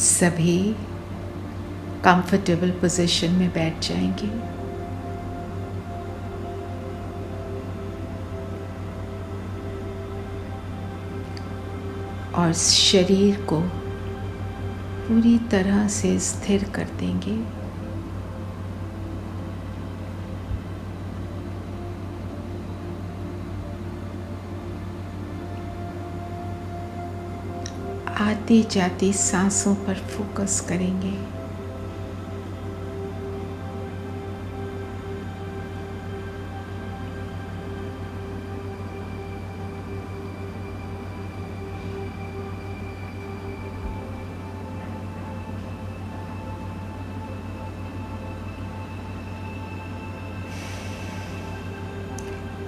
सभी comfortable position में बैठ जाएंगे। और शरीर को पूरी तरह से स्थिर कर देंगे। आती जाती सांसों पर फोकस करेंगे।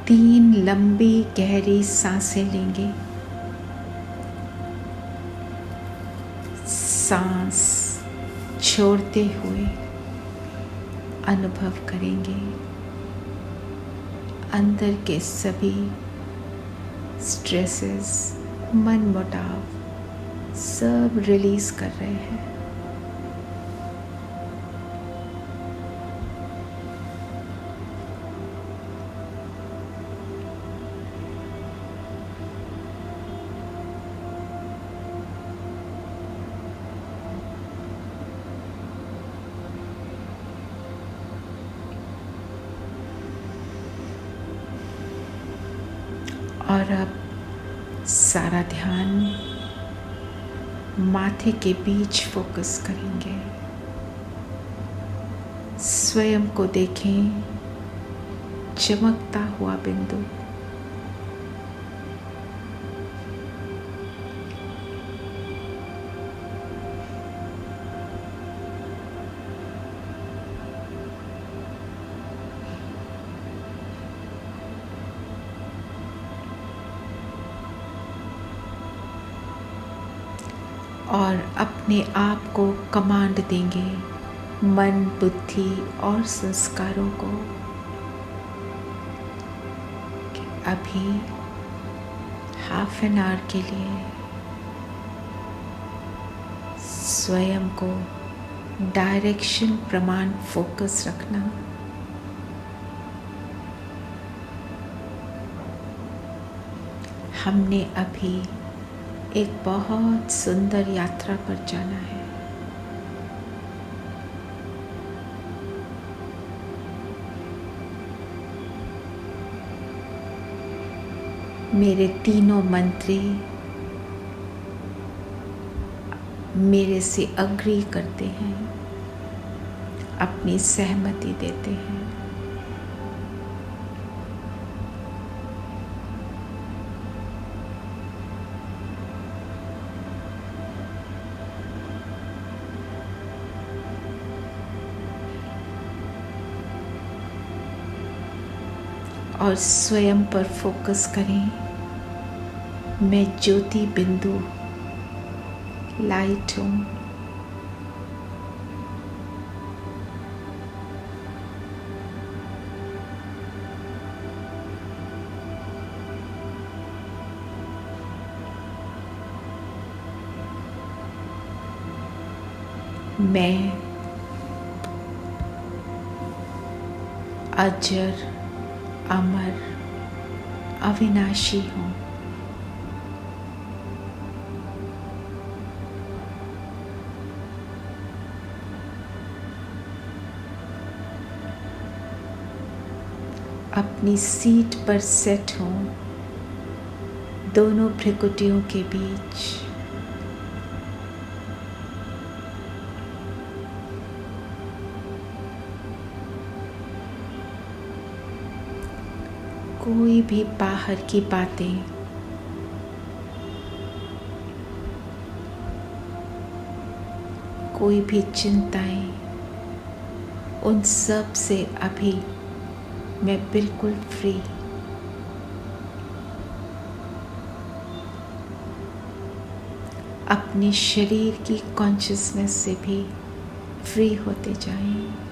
तीन लंबी गहरी सांसें लेंगे। सांस छोड़ते हुए अनुभव करेंगे अंदर के सभी स्ट्रेसेस, मनमुटाव सब रिलीज कर रहे हैं। और अब सारा ध्यान माथे के बीच फोकस करेंगे। स्वयं को देखें, चमकता हुआ बिंदु। और अपने आप को कमांड देंगे, मन, बुद्धि और संस्कारों को, कि अभी हाफ एन आवर के लिए स्वयं को डायरेक्शन प्रमाण फोकस रखना। हमने अभी एक बहुत सुंदर यात्रा पर जाना है। मेरे तीनों मंत्री मेरे से अग्री करते हैं, अपनी सहमति देते हैं। और स्वयं पर फोकस करें। मैं ज्योति बिंदु, लाइट हूँ। मैं अजर, अमर, अविनाशी हूँ। अपनी सीट पर सेट हूँ, दोनों भ्रिकुटियों के बीच। कोई भी बाहर की बातें कोई भी चिंताएं, उन सब से अभी मैं बिल्कुल फ्री। अपने शरीर की कॉन्शियसनेस से भी फ्री होते जाएं।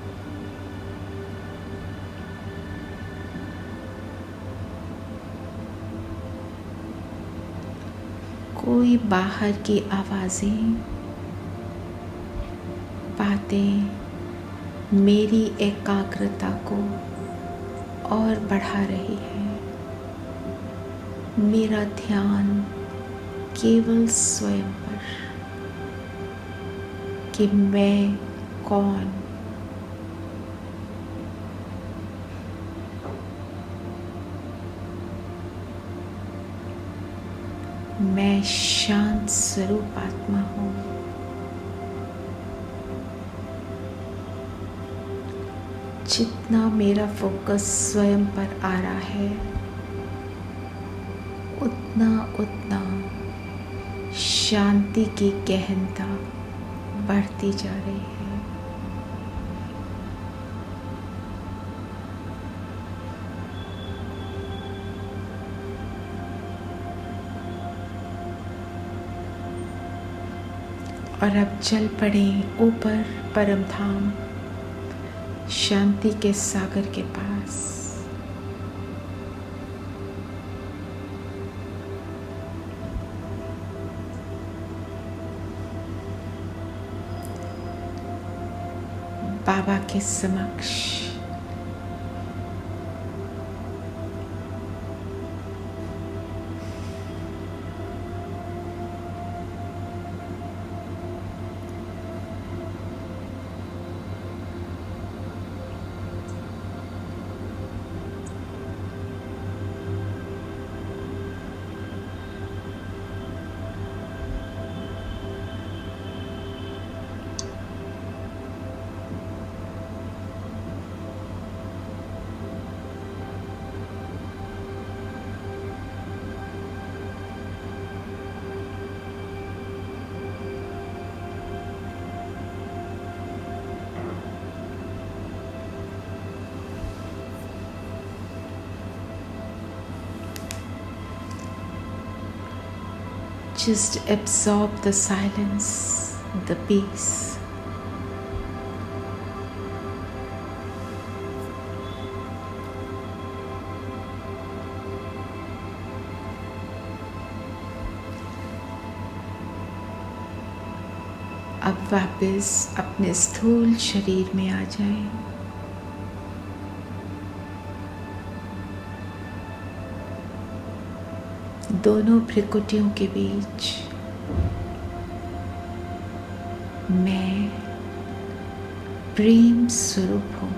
कोई बाहर की आवाज़ें बातें मेरी एकाग्रता को और बढ़ा रही है। मेरा ध्यान केवल स्वयं पर कि मैं कौन, मैं शांत स्वरूप आत्मा हूँ। जितना मेरा फोकस स्वयं पर आ रहा है उतना उतना शांति की गहनता बढ़ती जा रही है। और अब चल पड़े ऊपर परम धाम, शांति के सागर के पास। बाबा के समक्ष just absorb the silence, the peace. अब वापस अपने स्थूल शरीर में आ जाएं। दोनों भ्रिकुटियों के बीच मैं प्रेम स्वरूप हूँ।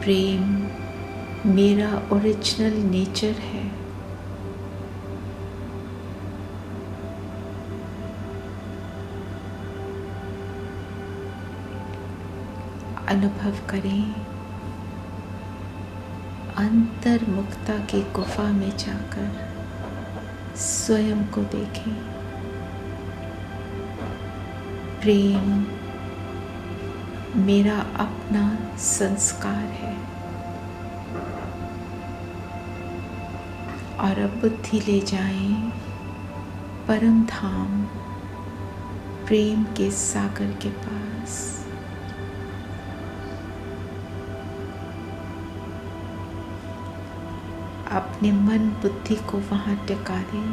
प्रेम मेरा ओरिजिनल नेचर है। अनुभव करें, अंतर्मुखता की गुफा में जाकर स्वयं को देखें। प्रेम मेरा अपना संस्कार है। और अब बुद्धि ले जाएं परम धाम, प्रेम के सागर के पास। अपने मन बुद्धि को वहां टिका दें।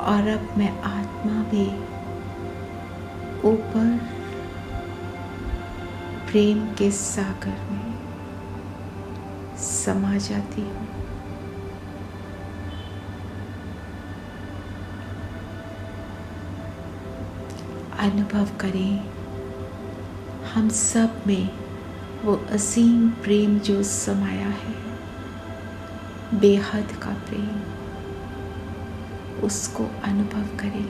और अब मैं आत्मा भी ऊपर प्रेम के सागर में समा जाती हूँ। अनुभव करें, हम सब में वो असीम प्रेम जो समाया है, बेहद का प्रेम, उसको अनुभव करें।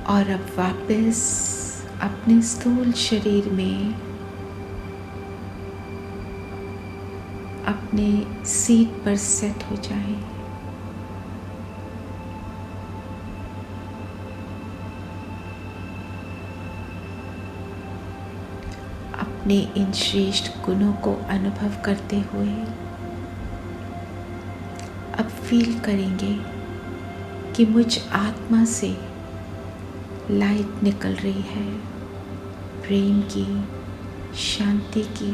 और अब वापस अपने स्थूल शरीर में अपने सीट पर सेट हो जाएं। अपने इन श्रेष्ठ गुणों को अनुभव करते हुए अब फील करेंगे कि मुझ आत्मा से लाइट निकल रही है, प्रेम की, शांति की,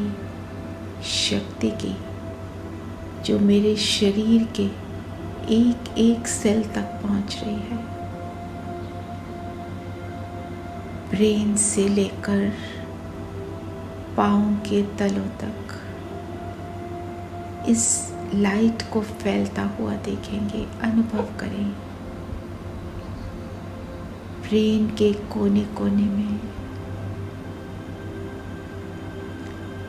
शक्ति की, जो मेरे शरीर के एक एक सेल तक पहुंच रही है। ब्रेन से लेकर पाँव के तलों तक इस लाइट को फैलता हुआ देखेंगे, अनुभव करें। ब्रेन के कोने कोने में,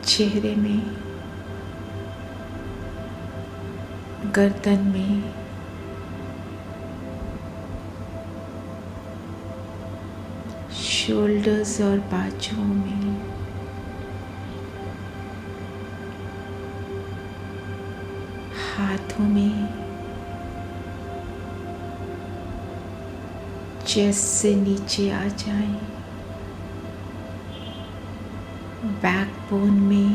चेहरे में, गर्दन में, शोल्डर्स और बाजुओं में, हाथों में, चेस्ट से नीचे आ जाएं, बैकबोन में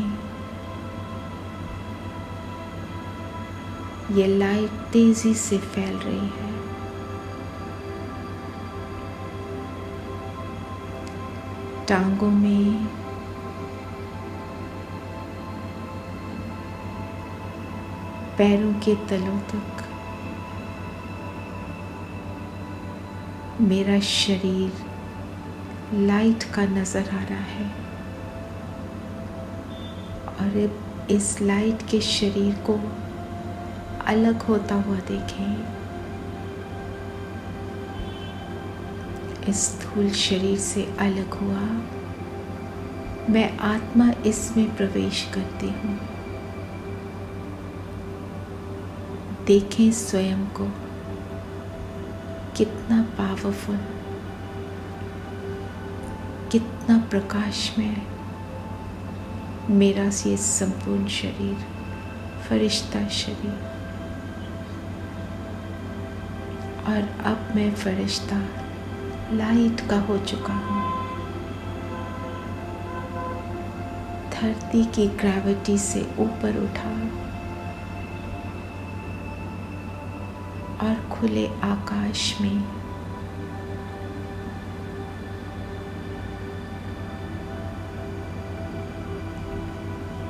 ये लाइट तेजी से फैल रही है। टांगों में, पैरों के तलों तक मेरा शरीर लाइट का नजर आ रहा है। और अब इस लाइट के शरीर को अलग होता हुआ देखें। इस स्थूल शरीर से अलग हुआ, मैं आत्मा इसमें प्रवेश करती हूँ। देखें स्वयं को, कितना पावरफुल, कितना प्रकाशमय मेरा ये संपूर्ण शरीर, फरिश्ता शरीर। और अब मैं फरिश्ता लाइट का हो चुका हूँ। धरती की ग्रेविटी से ऊपर उठा और खुले आकाश में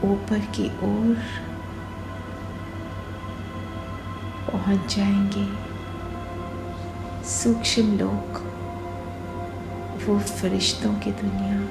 ऊपर की ओर पहुंच जाएंगे। सूक्ष्म लोक, वो फरिश्तों की दुनिया।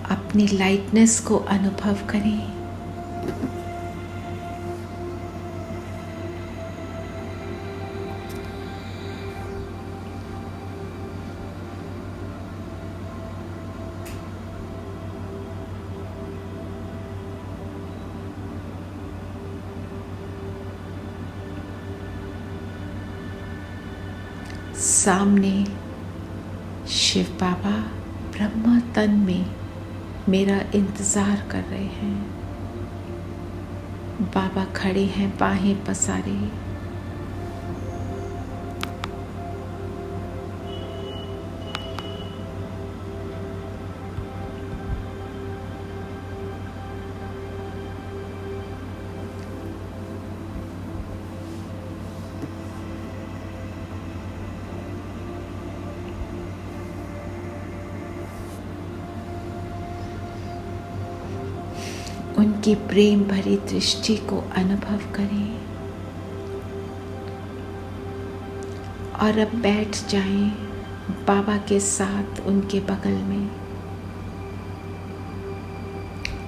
अपनी लाइटनेस को अनुभव करें। सामने शिव बाबा ब्रह्मा तन में मेरा इंतज़ार कर रहे हैं। बाबा खड़े हैं, बाहें पसारे। उनकी प्रेम भरी दृष्टि को अनुभव करें। और अब बैठ जाएं बाबा के साथ उनके बगल में।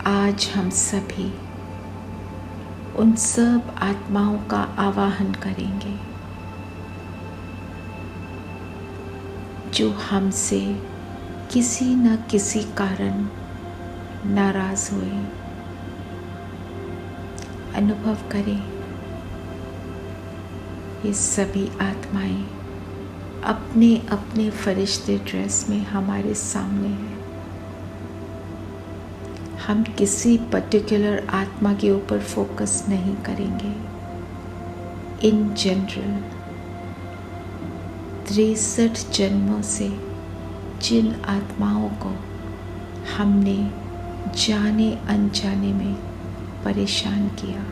आज हम सभी उन सब आत्माओं का आवाहन करेंगे जो हमसे किसी न किसी कारण नाराज हुए। अनुभव करें ये सभी आत्माएं अपने अपने फरिश्ते ड्रेस में हमारे सामने हैं। हम किसी पर्टिकुलर आत्मा के ऊपर फोकस नहीं करेंगे। इन जनरल 63 जन्मों से जिन आत्माओं को हमने जाने अनजाने में परेशान किया,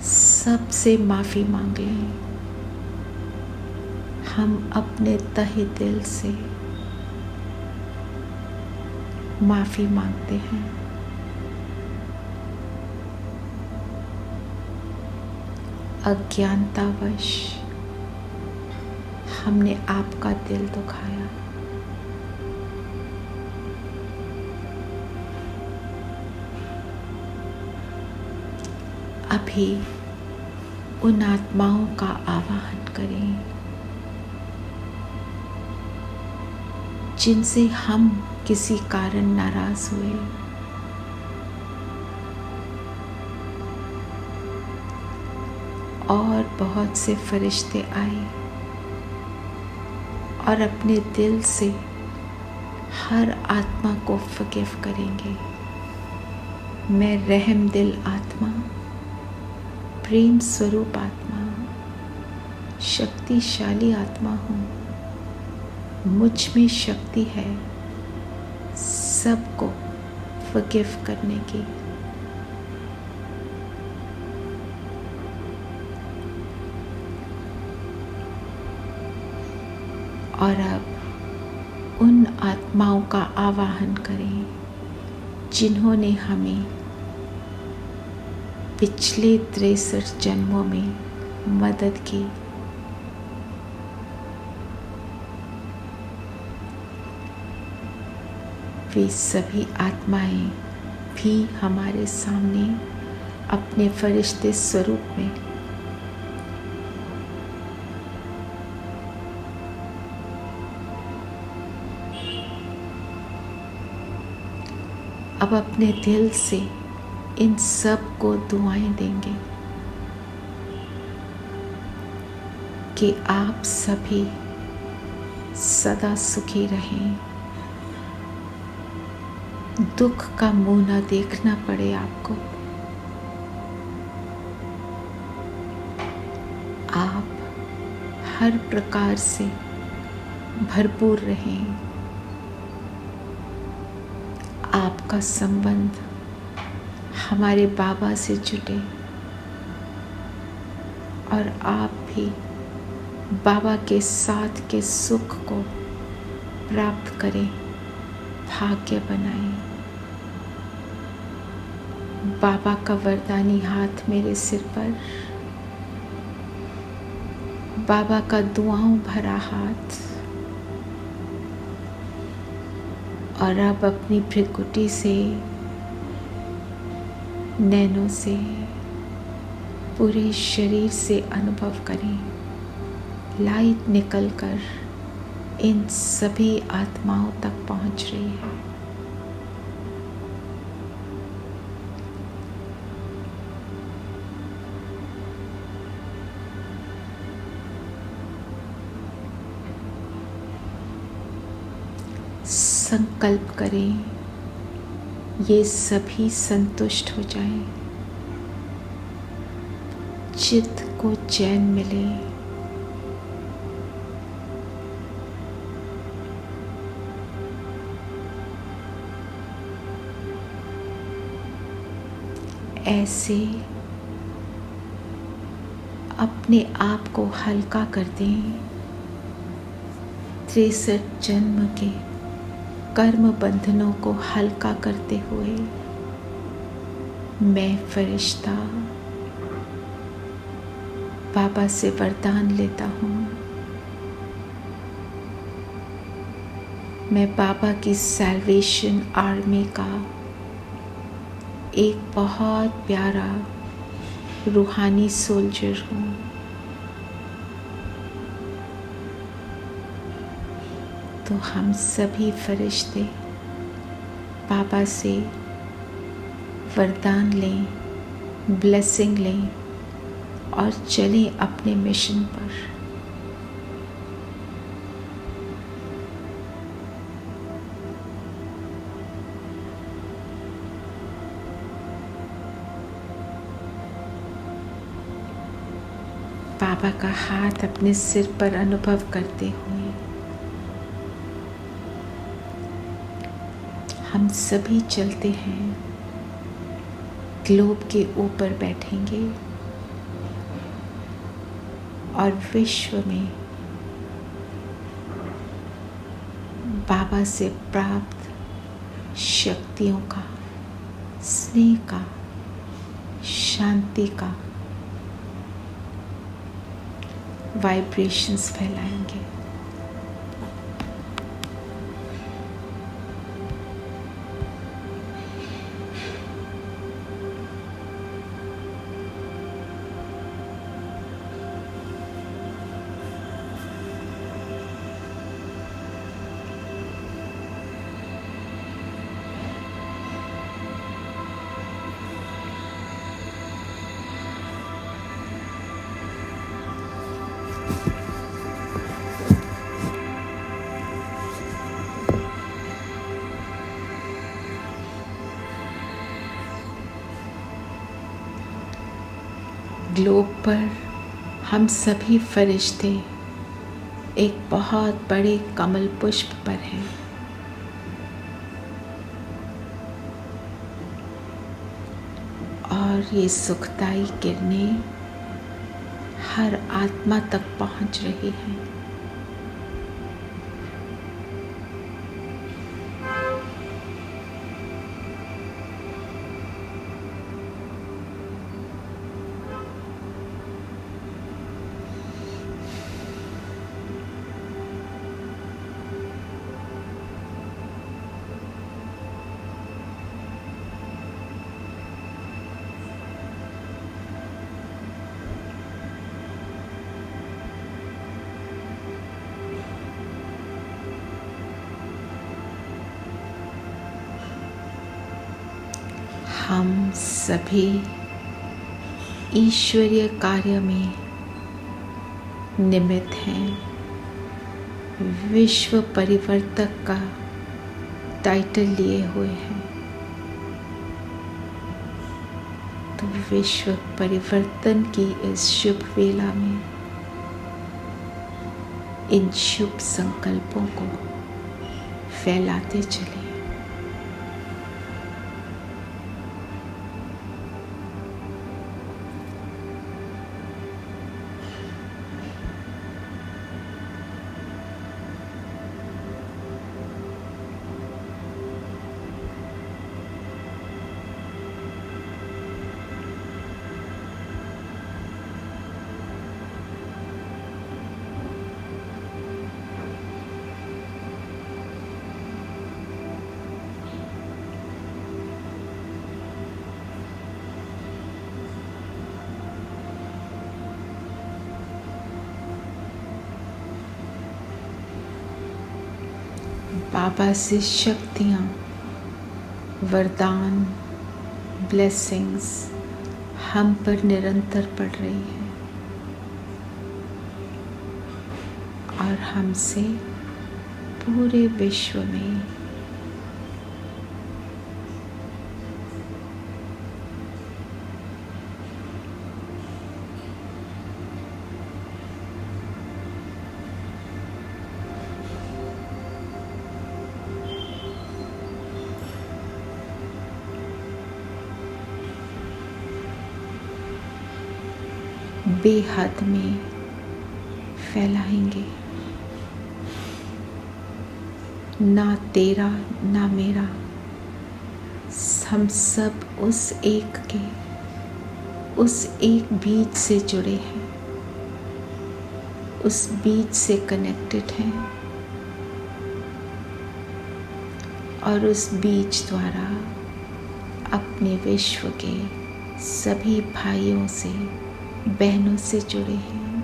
सबसे माफ़ी मांग लें। हम अपने तहे दिल से माफ़ी मांगते हैं। अज्ञानतावश हमने आपका दिल दुखाया। अभी उन आत्माओं का आवाहन करें जिनसे हम किसी कारण नाराज हुए। और बहुत से फरिश्ते आए और अपने दिल से हर आत्मा को फ़ॉरगिव करेंगे। मैं रहम दिल आत्मा, प्रेम स्वरूप आत्मा, शक्तिशाली आत्मा हूँ। मुझ में शक्ति है सबको फ़ॉरगिव करने की। और अब उन आत्माओं का आवाहन करें जिन्होंने हमें पिछले 63 जन्मों में मदद की। वे सभी आत्माएं भी हमारे सामने अपने फरिश्ते स्वरूप में अब अपने दिल से इन सब को दुआएं देंगे कि आप सभी सदा सुखी रहें, दुख का मुंह न देखना पड़े आपको। आप हर प्रकार से भरपूर रहें। आपका संबंध हमारे बाबा से जुटे और आप भी बाबा के साथ के सुख को प्राप्त करें, भाग्य बनाएं। बाबा का वरदानी हाथ मेरे सिर पर, बाबा का दुआओं भरा हाथ, और अब अपनी भृकुटी से, नैनों से, पूरे शरीर से अनुभव करें लाइट निकलकर इन सभी आत्माओं तक पहुंच रही है। संकल्प करें ये सभी संतुष्ट हो जाएं, चित्त को चैन मिले। ऐसे अपने आप को हल्का कर दें। 63 जन्म के कर्म बंधनों को हल्का करते हुए मैं फरिश्ता बाबा से वरदान लेता हूँ। मैं बाबा की सैल्वेशन आर्मी का एक बहुत प्यारा रूहानी सोल्जर हूँ। तो हम सभी फरिश्ते बाबा से वरदान लें, ब्लेसिंग लें और चलें अपने मिशन पर। बाबा का हाथ अपने सिर पर अनुभव करते हुए हम सभी चलते हैं, ग्लोब के ऊपर बैठेंगे और विश्व में बाबा से प्राप्त शक्तियों का, स्नेह का, शांति का वाइब्रेशंस फैलाएंगे। ग्लोब पर हम सभी फरिश्ते एक बहुत बड़े कमल पुष्प पर हैं। और ये सुखदायी किरणें हर आत्मा तक पहुंच रही हैं। हम सभी ईश्वरीय कार्य में निमित्त हैं। विश्व परिवर्तक का टाइटल लिए हुए हैं। तो विश्व परिवर्तन की इस शुभ वेला में इन शुभ संकल्पों को फैलाते चलें। बाबा से शक्तियाँ, वरदान, ब्लेसिंग्स हम पर निरंतर पड़ रही हैं और हमसे पूरे विश्व में बेहद में फैलाएंगे। ना तेरा ना मेरा, हम सब उस एक बीज से जुड़े हैं। उस बीज से कनेक्टेड हैं और उस बीज द्वारा अपने विश्व के सभी भाइयों से बहनों से जुड़े हैं,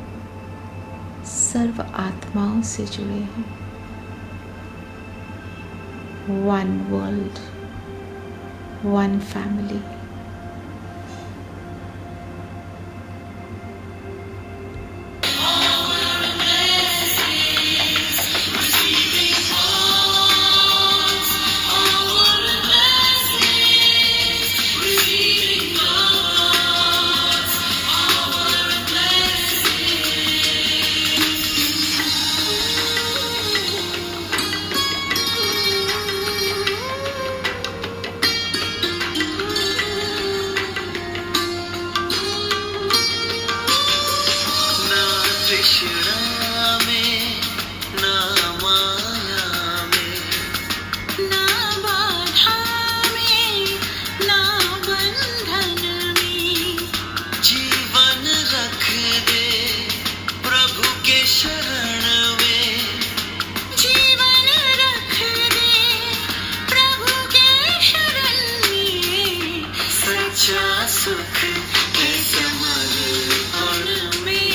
सर्व आत्माओं से जुड़े हैं। One world, one family. तृष्णा में ना माया में, ना बाधा में, ना बंधन में, जीवन रख दे प्रभु के शरण में, जीवन रख दे प्रभु के शरण में, सच्चा सुख है समर्पण में।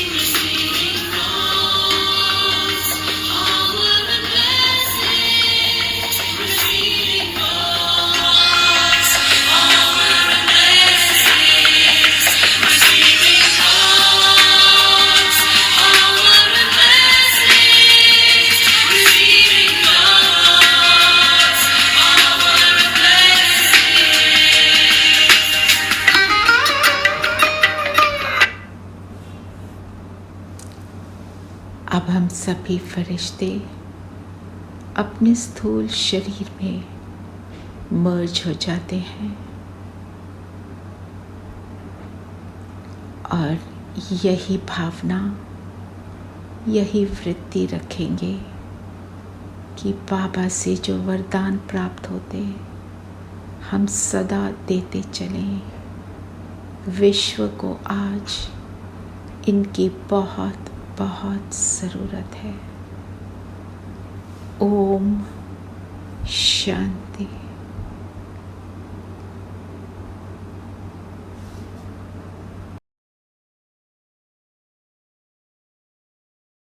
अब हम सभी फरिश्ते अपने स्थूल शरीर में मर्ज हो जाते हैं और यही भावना, यही वृत्ति रखेंगे कि बाबा से जो वरदान प्राप्त होते हम सदा देते चलें। विश्व को आज इनकी बहुत बहुत ज़रूरत है। ओम शांति।